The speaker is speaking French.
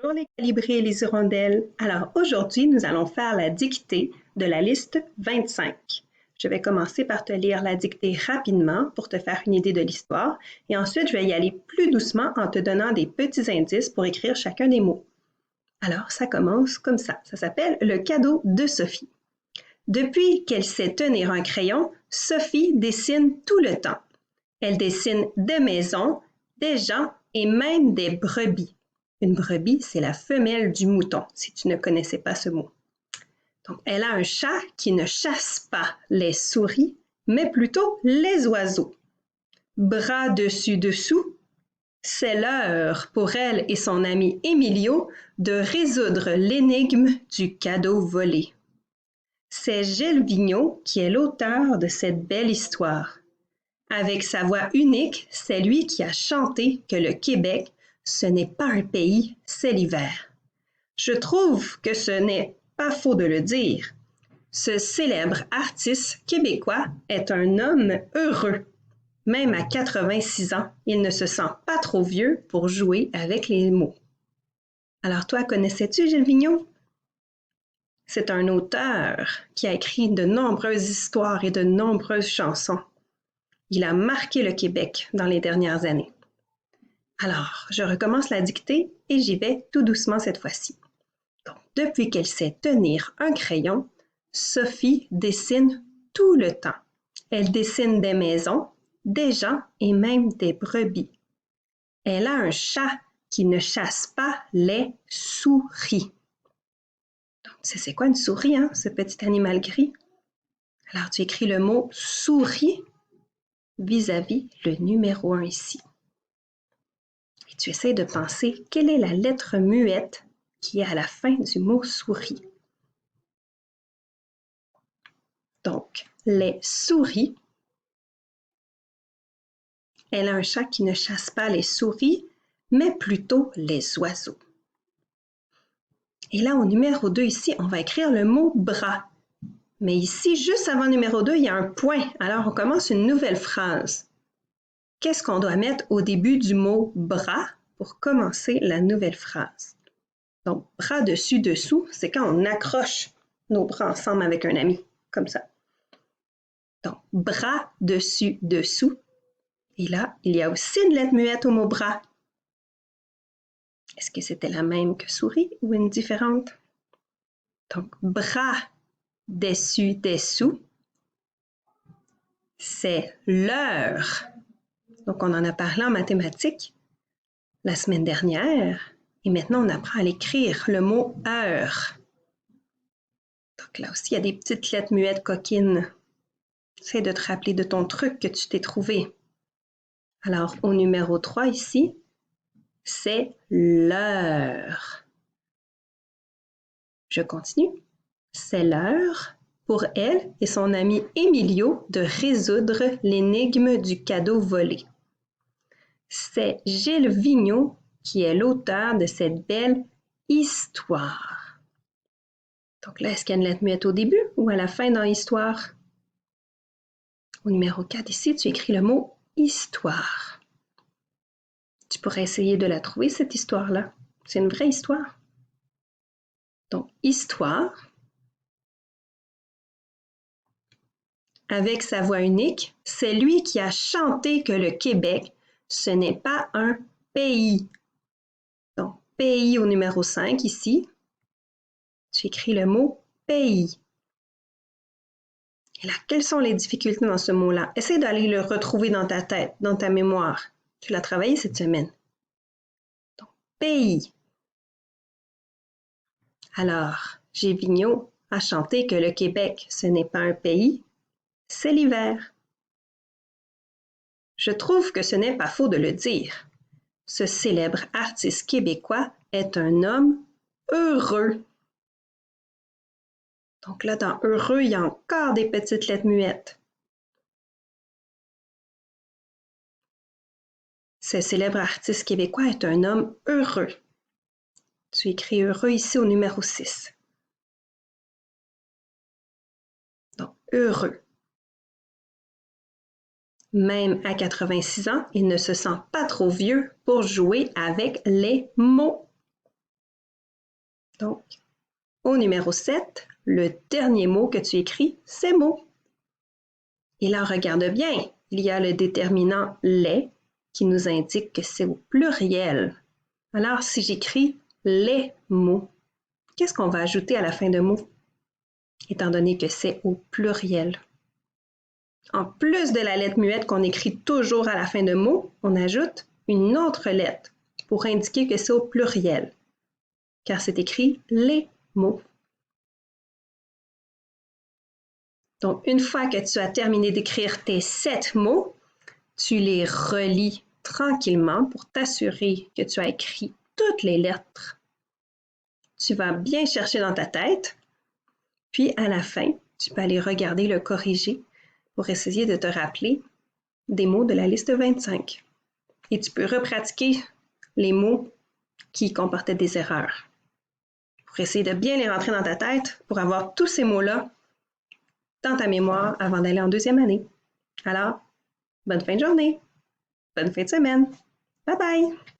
Bonjour les calibrés et les hirondelles. Alors aujourd'hui, nous allons faire la dictée de la liste 25. Je vais commencer par te lire la dictée rapidement pour te faire une idée de l'histoire et ensuite je vais y aller plus doucement en te donnant des petits indices pour écrire chacun des mots. Alors ça commence comme ça. Ça s'appelle le cadeau de Sophie. Depuis qu'elle sait tenir un crayon, Sophie dessine tout le temps. Elle dessine des maisons, des gens et même des brebis. Une brebis, c'est la femelle du mouton, si tu ne connaissais pas ce mot. Donc, elle a un chat qui ne chasse pas les souris, mais plutôt les oiseaux. Bras dessus-dessous, c'est l'heure pour elle et son ami Emilio de résoudre l'énigme du cadeau volé. C'est Gilles Vigneault qui est l'auteur de cette belle histoire. Avec sa voix unique, c'est lui qui a chanté que le Québec, ce n'est pas un pays, c'est l'hiver. Je trouve que ce n'est pas faux de le dire. Ce célèbre artiste québécois est un homme heureux. Même à 86 ans, il ne se sent pas trop vieux pour jouer avec les mots. Alors toi, connaissais-tu Gilles Vigneault? C'est un auteur qui a écrit de nombreuses histoires et de nombreuses chansons. Il a marqué le Québec dans les dernières années. Alors, je recommence la dictée et j'y vais tout doucement cette fois-ci. Donc, depuis qu'elle sait tenir un crayon, Sophie dessine tout le temps. Elle dessine des maisons, des gens et même des brebis. Elle a un chat qui ne chasse pas les souris. Donc, c'est quoi une souris, hein, ce petit animal gris? Alors, tu écris le mot souris vis-à-vis le numéro 1 ici. Et tu essaies de penser quelle est la lettre muette qui est à la fin du mot souris. Donc, les souris. Elle a un chat qui ne chasse pas les souris, mais plutôt les oiseaux. Et là, au numéro 2, ici, on va écrire le mot bras. Mais ici, juste avant le numéro 2, il y a un point. Alors, on commence une nouvelle phrase. Qu'est-ce qu'on doit mettre au début du mot bras pour commencer la nouvelle phrase? Donc, bras dessus-dessous, c'est quand on accroche nos bras ensemble avec un ami, comme ça. Donc, bras dessus-dessous. Et là, il y a aussi une lettre muette au mot bras. Est-ce que c'était la même que souris ou une différente? Donc, bras dessus-dessous, c'est l'heure. Donc, on en a parlé en mathématiques la semaine dernière. Et maintenant, on apprend à l'écrire, le mot heure. Donc là aussi, il y a des petites lettres muettes coquines. Essaye de te rappeler de ton truc que tu t'es trouvé. Alors, au numéro 3 ici, c'est l'heure. Je continue. C'est l'heure pour elle et son ami Emilio de résoudre l'énigme du cadeau volé. C'est Gilles Vigneault qui est l'auteur de cette belle histoire. Donc là, est-ce qu'il y a une lettre muette au début ou à la fin dans l'histoire? Au numéro 4 ici, tu écris le mot histoire. Tu pourrais essayer de la trouver, cette histoire-là. C'est une vraie histoire. Donc, histoire. Avec sa voix unique, c'est lui qui a chanté que le Québec, ce n'est pas un pays. Donc, pays au numéro 5 ici. Tu écris le mot pays. Et là, quelles sont les difficultés dans ce mot-là? Essaie d'aller le retrouver dans ta tête, dans ta mémoire. Tu l'as travaillé cette semaine. Donc, pays. Alors, Gilles Vigneault a chanté que le Québec, ce n'est pas un pays, c'est l'hiver. Je trouve que ce n'est pas faux de le dire. Ce célèbre artiste québécois est un homme heureux. Donc là, dans heureux, il y a encore des petites lettres muettes. Ce célèbre artiste québécois est un homme heureux. Tu écris heureux ici au numéro 6. Donc, heureux. Même à 86 ans, il ne se sent pas trop vieux pour jouer avec les mots. Donc, au numéro 7, le dernier mot que tu écris, c'est mot. Et là, regarde bien, il y a le déterminant les qui nous indique que c'est au pluriel. Alors, si j'écris les mots, qu'est-ce qu'on va ajouter à la fin de mot, étant donné que c'est au pluriel? En plus de la lettre muette qu'on écrit toujours à la fin de mot, on ajoute une autre lettre pour indiquer que c'est au pluriel, car c'est écrit les mots. Donc, une fois que tu as terminé d'écrire tes 7 mots, tu les relis tranquillement pour t'assurer que tu as écrit toutes les lettres. Tu vas bien chercher dans ta tête, puis à la fin, tu peux aller regarder le corrigé pour essayer de te rappeler des mots de la liste 25. Et tu peux repratiquer les mots qui comportaient des erreurs pour essayer de bien les rentrer dans ta tête pour avoir tous ces mots-là dans ta mémoire avant d'aller en deuxième année. Alors, bonne fin de journée, bonne fin de semaine. Bye bye!